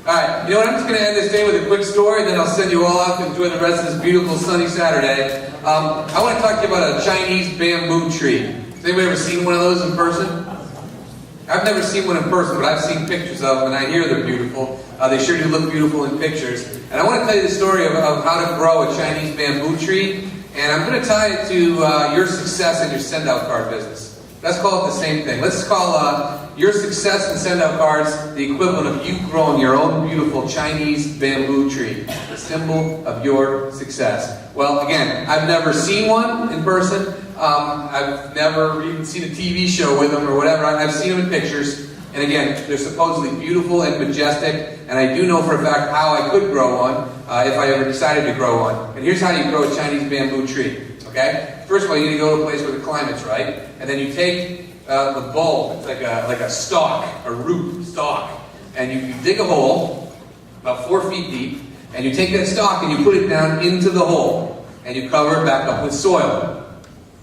Alright, you know what? I'm just going to end this day with a quick story, then I'll send you all out to enjoy the rest of this beautiful sunny Saturday. I want to talk to you about a Chinese bamboo tree. Has anybody ever seen one of those in person? I've never seen one in person, but I've seen pictures of them, and I hear they're beautiful. They sure do look beautiful in pictures. And I want to tell you the story of how to grow a Chinese bamboo tree, and I'm going to tie it to your success in your send-out card business. Let's call it the same thing. Let's call your success in send-out cards the equivalent of you growing your own beautiful Chinese bamboo tree, the symbol of your success. Well, again, I've never seen one in person. I've never even seen a TV show with them or whatever. I've seen them in pictures. And again, they're supposedly beautiful and majestic. And I do know for a fact how I could grow one if I ever decided to grow one. And here's how you grow a Chinese bamboo tree. Okay? First of all, you need to go to a place where the climate's right. And then you take the bulb, it's like a stalk, a root stalk. And you dig a hole about 4 feet deep. And you take that stalk and you put it down into the hole. And you cover it back up with soil.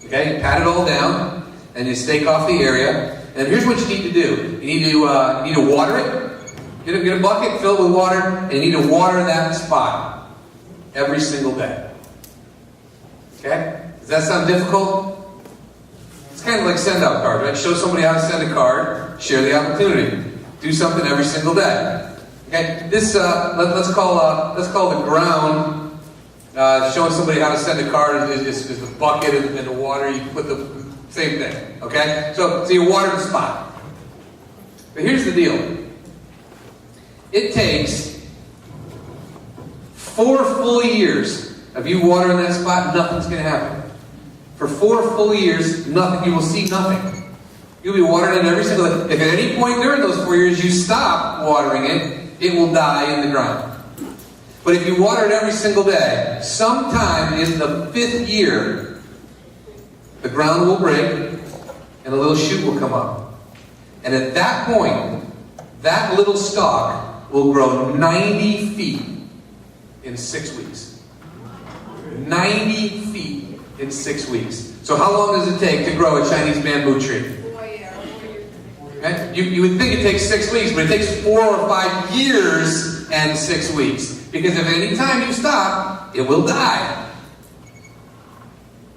Okay, you pat it all down, and you stake off the area. And here's what you need to do. You need to water it. Get a bucket filled with water, and you need to water that spot every single day. Okay? Does that sound difficult? It's kind of like send-out cards, right? Show somebody how to send a card, share the opportunity. Do something every single day. Okay? This let's call the ground. Showing somebody how to send a card is the bucket and the water. You put the same thing, okay? So you water the spot. But here's the deal. It takes 4 full years of you watering that spot, nothing's going to happen. For 4 full years, nothing. You will see nothing. You'll be watering it every single day. If at any point during those 4 years you stop watering it, it will die in the ground. But if you water it every single day, sometime in the 5th year, the ground will break and a little shoot will come up. And at that point, that little stalk will grow 90 feet in 6 weeks. 90 feet in 6 weeks. So how long does it take to grow a Chinese bamboo tree? Okay? You would think it takes 6 weeks, but it takes 4 or 5 years and 6 weeks. Because if any time you stop, it will die.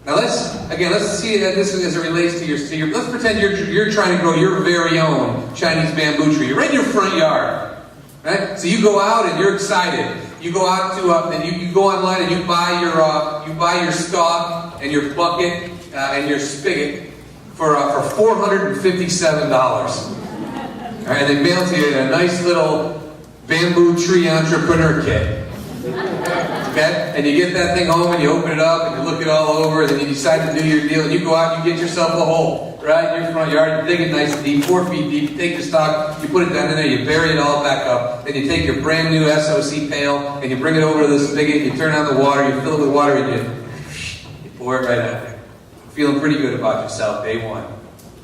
Now let's see this as it relates to your let's pretend you're trying to grow your very own Chinese bamboo tree. You're right in your front yard. Right? So you go out and you're excited. You go out to and you go online and you buy your stalk and your bucket and your spigot for $457. All right, and they mail it to you in a nice little bamboo tree entrepreneur kit. Okay? And you get that thing home and you open it up and you look it all over and then you decide to do your deal and you go out and you get yourself a hole, right? In your front yard, you dig it nice and deep, 4 feet deep, you take your stock, you put it down in there, you bury it all back up, then you take your brand new SOC pail and you bring it over to the spigot, you turn on the water, you fill it with water and you pour it right out there. Feeling pretty good about yourself, day one.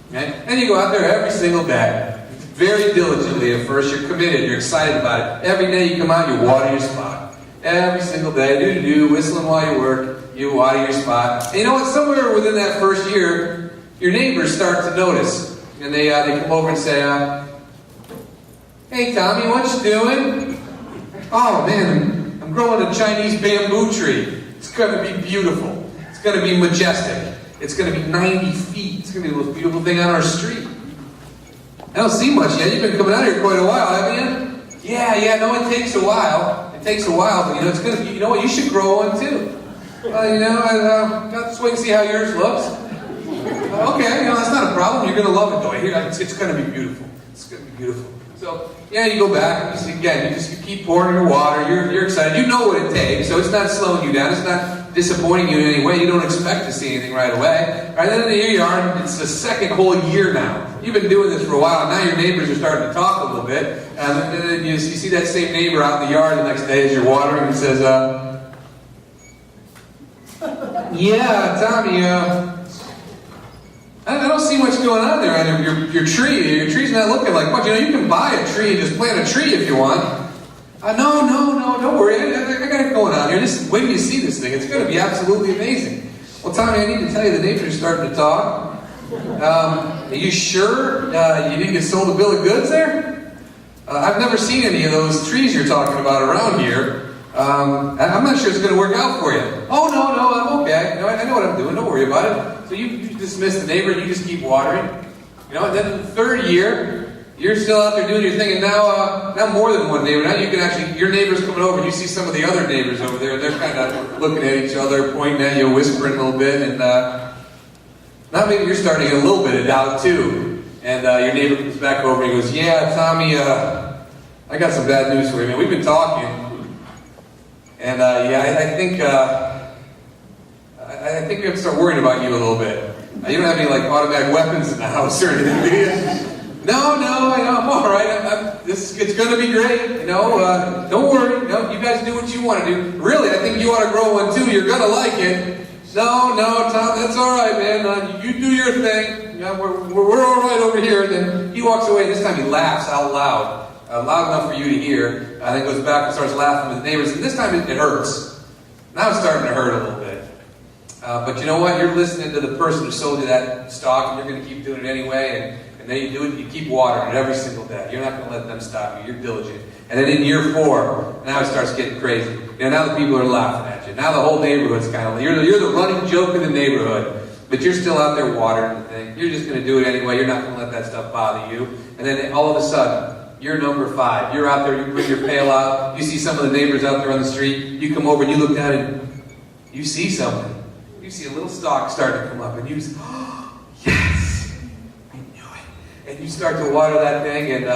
Okay? And you go out there every single day. Very diligently at first, you're committed, you're excited about it. Every day you come out, you water your spot. Every single day, whistling while you work, you water your spot. And you know what, somewhere within that first year, your neighbors start to notice. And they come over and say, hey Tommy, what you doing? Oh man, I'm growing a Chinese bamboo tree. It's going to be beautiful. It's going to be majestic. It's going to be 90 feet. It's going to be the most beautiful thing on our street. I don't see much yet. You've been coming out here quite a while, haven't you? Yeah, no, it takes a while. It takes a while, but it's gonna. You know what? You should grow one too. Let's wait and see how yours looks. Okay, that's not a problem. You're gonna love it though. It's gonna be beautiful. It's gonna be beautiful. So you go back and you keep pouring your water. You're excited. You know what it takes, so it's not slowing you down. It's not disappointing you in any way. You don't expect to see anything right away. Right then, here you are. It's the 2nd whole year now. You've been doing this for a while. Now your neighbors are starting to talk a little bit. And then you see that same neighbor out in the yard the next day as you're watering and says, yeah, Tommy, I don't see much going on there on your tree. Your tree's not looking like much. You can buy a tree and just plant a tree if you want. No, don't worry. I got it going on here. Just wait till you see this thing. It's going to be absolutely amazing. Well, Tommy, I need to tell you the neighbors are starting to talk. Are you sure you didn't get sold a bill of goods there? I've never seen any of those trees you're talking about around here. I'm not sure it's going to work out for you. Oh, no, I'm okay. I know what I'm doing. Don't worry about it. So you dismiss the neighbor and you just keep watering. And then the third year, you're still out there doing your thing, and now more than one neighbor. Now you can actually, your neighbor's coming over, and you see some of the other neighbors over there, and they're kind of looking at each other, pointing at you, whispering a little bit, and now maybe you're starting to get a little bit of doubt too. And your neighbor comes back over and he goes, "Yeah, Tommy, I got some bad news for you, man. We've been talking, and I think we have to start worrying about you a little bit. You don't have any like automatic weapons in the house or anything, do you?" No, I'm all right. It's going to be great. Don't worry. No, you guys do what you want to do. Really, I think you ought to grow one too. You're going to like it. No, Tom, that's all right, man. You do your thing. We're all right over here. And then he walks away. This time he laughs out loud, loud enough for you to hear. And then goes back and starts laughing with the neighbors. And this time it hurts. Now it's starting to hurt a little bit. But you know what? You're listening to the person who sold you that stock, and you're going to keep doing it anyway. And then you do it, you keep watering it every single day. You're not going to let them stop you. You're diligent. And then in year 4, now it starts getting crazy. Now the people are laughing at you. Now the whole neighborhood's kind of, you're the running joke of the neighborhood. But you're still out there watering the thing. You're just going to do it anyway. You're not going to let that stuff bother you. And then all of a sudden, you're number 5. You're out there, you bring your pail out. You see some of the neighbors out there on the street. You come over and you look down and you see something. You see a little stalk start to come up. And you say, "Oh, yes, I knew it." And you start to water that thing, and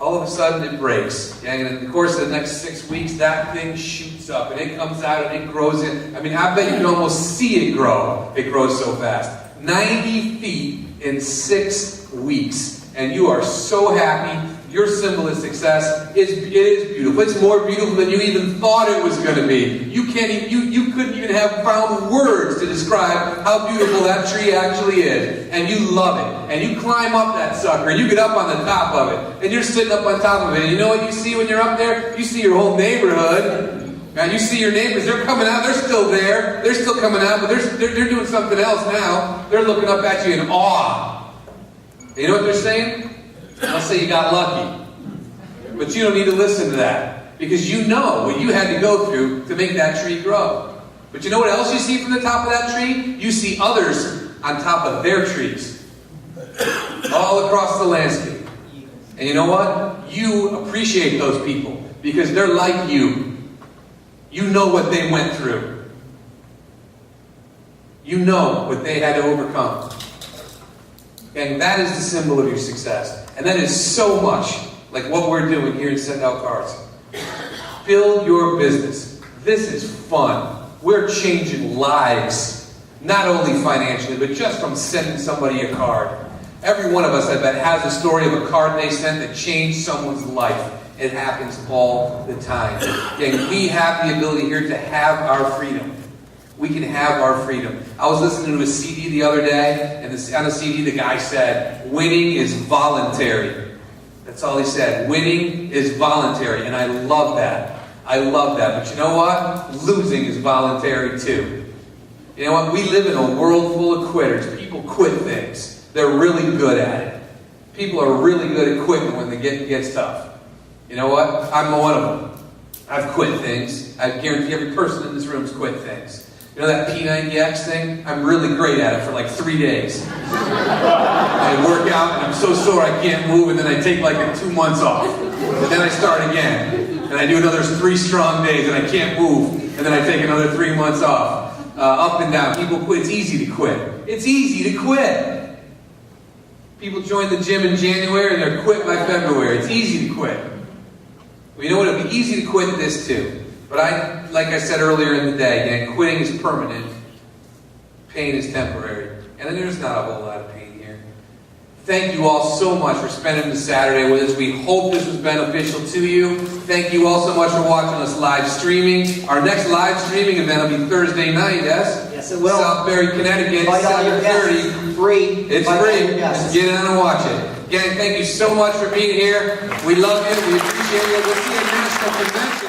all of a sudden it breaks. And in the course of the next 6 weeks, that thing shoots up, and it comes out, and it grows in. I mean, I bet you can almost see it grow. It grows so fast. 90 feet in 6 weeks. And you are so happy. Your symbol of success is beautiful. It's more beautiful than you even thought it was going to be. You couldn't even have found words to describe how beautiful that tree actually is. And you love it. And you climb up that sucker. And you get up on the top of it. And you're sitting up on top of it. And you know what you see when you're up there? You see your whole neighborhood. Now you see your neighbors. They're coming out. They're still there. They're still coming out. But they're doing something else now. They're looking up at you in awe. And you know what they're saying? They'll say you got lucky. But you don't need to listen to that. Because you know what you had to go through to make that tree grow. But you know what else you see from the top of that tree? You see others on top of their trees. All across the landscape. And you know what? You appreciate those people. Because they're like you. You know what they went through. You know what they had to overcome. And that is the symbol of your success. And that is so much like what we're doing here in Send Out Cards. Build your business. This is fun. We're changing lives. Not only financially, but just from sending somebody a card. Every one of us, I bet, has a story of a card they sent that changed someone's life. It happens all the time. And we have the ability here to have our freedom. We can have our freedom. I was listening to a CD the other day, and on the CD the guy said, "Winning is voluntary." That's all he said. Winning is voluntary, and I love that. I love that. But you know what? Losing is voluntary too. You know what? We live in a world full of quitters. People quit things. They're really good at it. People are really good at quitting when the getting gets tough. You know what? I'm one of them. I've quit things. I guarantee every person in this room has quit things. You know that P90X thing? I'm really great at it for like 3 days. I work out and I'm so sore I can't move, and then I take like 2 months off. And then I start again. And I do another 3 strong days and I can't move. And then I take another 3 months off. Up and down. People quit. It's easy to quit. It's easy to quit. People join the gym in January and they're quit by February. It's easy to quit. Well, you know what? It'll be easy to quit this too. But like I said earlier in the day, again, quitting is permanent. Pain is temporary. And there's not a whole lot of pain here. Thank you all so much for spending the Saturday with us. We hope this was beneficial to you. Thank you all so much for watching us live streaming. Our next live streaming event will be Thursday night, yes? Yes, it will. Southbury, Connecticut, Invite all your 7:30. guests. Free. It's Invite all free. your guests. Just get in and watch it. Again, thank you so much for being here. We love you. We appreciate you. We'll see you at National Convention.